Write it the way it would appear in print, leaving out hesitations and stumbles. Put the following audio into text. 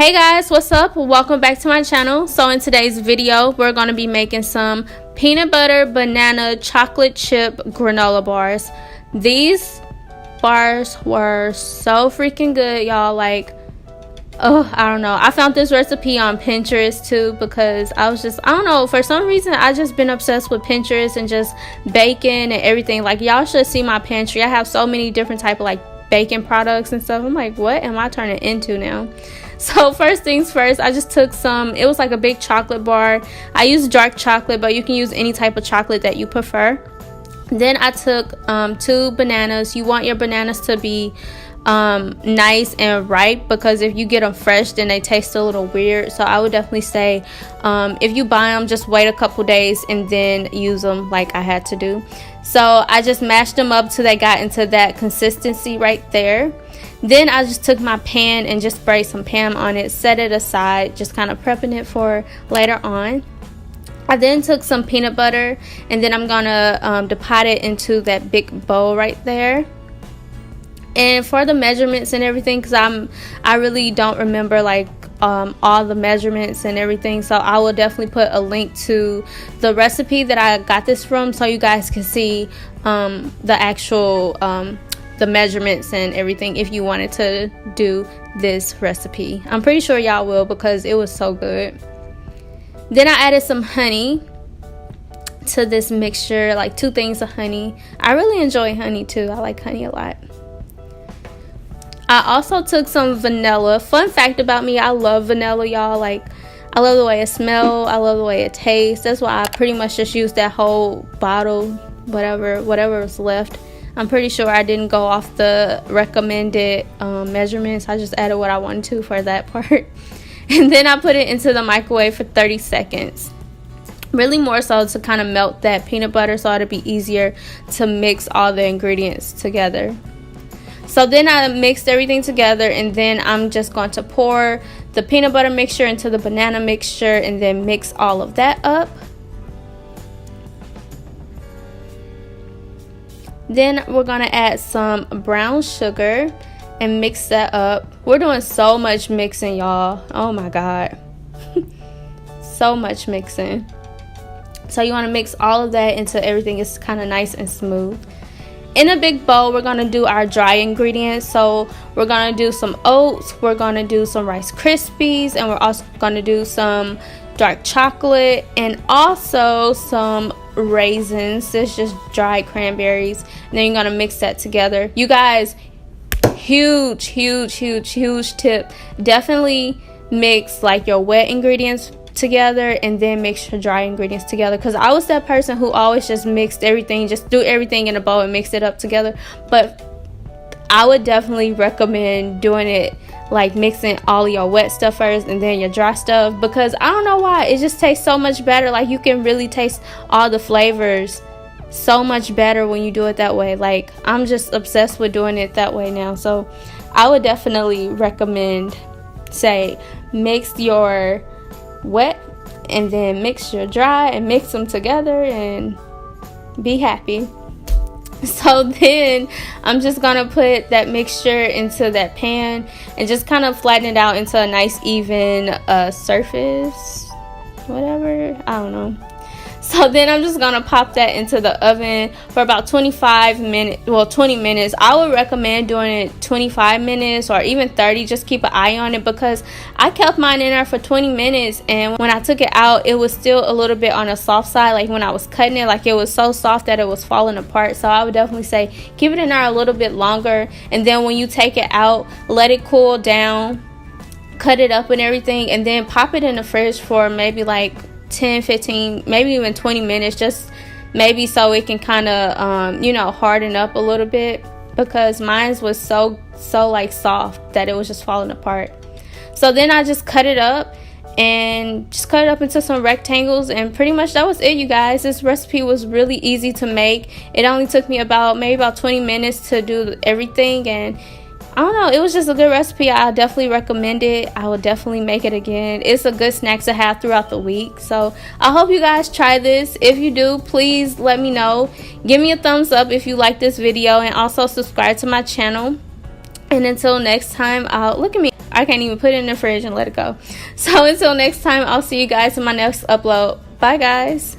Hey guys, what's up? Welcome back to my channel. So in today's video, we're going to be making some peanut butter banana chocolate chip granola bars. These bars were so freaking good, y'all. Like, oh, I don't know. I found this recipe on Pinterest too because I don't know, for some reason I just been obsessed with Pinterest and just baking and everything. Like, y'all should see my pantry. I have so many different type of like baking products and stuff. I'm like, what am I turning into now? So first things first, I just took some, it was like a big chocolate bar. I used dark chocolate, but you can use any type of chocolate that you prefer. Then I took 2 bananas. You want your bananas to be nice and ripe, because if you get them fresh then they taste a little weird. So I would definitely say if you buy them, just wait a couple days and then use them like I had to do. So I just mashed them up till they got into that consistency right there. Then I just took my pan and just sprayed some Pam on it, set it aside, just kind of prepping it for later on. I then took some peanut butter and then I'm gonna deposit it into that big bowl right there. And for the measurements and everything, because I really don't remember like all the measurements and everything, so I will definitely put a link to the recipe that I got this from so you guys can see the actual the measurements and everything if you wanted to do this recipe. I'm pretty sure y'all will because it was so good. Then I added some honey to this mixture, like 2 things of honey. I really enjoy honey too. I like honey a lot. I also took some vanilla. Fun fact about me, I love vanilla, y'all. Like, I love the way it smells. I love the way it tastes. That's why I pretty much just used that whole bottle, whatever was left. I'm pretty sure I didn't go off the recommended measurements. I just added what I wanted to for that part. And then I put it into the microwave for 30 seconds. Really more so to kind of melt that peanut butter so it'll be easier to mix all the ingredients together. So then I mixed everything together, and then I'm just going to pour the peanut butter mixture into the banana mixture and then mix all of that up. Then we're going to add some brown sugar and mix that up. We're doing so much mixing, y'all. Oh my god. So much mixing. So you want to mix all of that until everything is kind of nice and smooth. In a big bowl, we're going to do our dry ingredients. So we're going to do some oats, we're going to do some Rice Krispies, and we're also going to do some dark chocolate and also some raisins. It's just dried cranberries. And then you're going to mix that together. You guys, huge tip. Definitely mix like your wet ingredients together and then mix your dry ingredients together, because I was that person who always just mixed everything, just do everything in a bowl and mix it up together. But I would definitely recommend doing it like mixing all of your wet stuff first and then your dry stuff, because I don't know why, it just tastes so much better. Like, you can really taste all the flavors so much better when you do it that way. Like, I'm just obsessed with doing it that way now. So I would definitely recommend, say, mix your wet and then mix your dry and mix them together and be happy. So then I'm just gonna put that mixture into that pan and just kind of flatten it out into a nice even surface, whatever, I don't know. So then I'm just gonna pop that into the oven for about 25 minutes, well 20 minutes. I would recommend doing it 25 minutes or even 30. Just keep an eye on it, because I kept mine in there for 20 minutes and when I took it out, it was still a little bit on the soft side. Like, when I was cutting it, like, it was so soft that it was falling apart. So I would definitely say keep it in there a little bit longer, and then when you take it out, let it cool down, cut it up and everything, and then pop it in the fridge for maybe like 10, 15, maybe even 20 minutes, just maybe so it can kind of you know, harden up a little bit, because mine was so like soft that it was just falling apart. So then I just cut it up and just cut it up into some rectangles, and pretty much that was it, you guys. This recipe was really easy to make. It only took me maybe about 20 minutes to do everything, and I don't know, it was just a good recipe. I definitely recommend it. I would definitely make it again. It's a good snack to have throughout the week. So I hope you guys try this. If you do, please let me know. Give me a thumbs up if you like this video, and also subscribe to my channel. And until next time, look at me. I can't even put it in the fridge and let it go. So until next time, I'll see you guys in my next upload. Bye guys.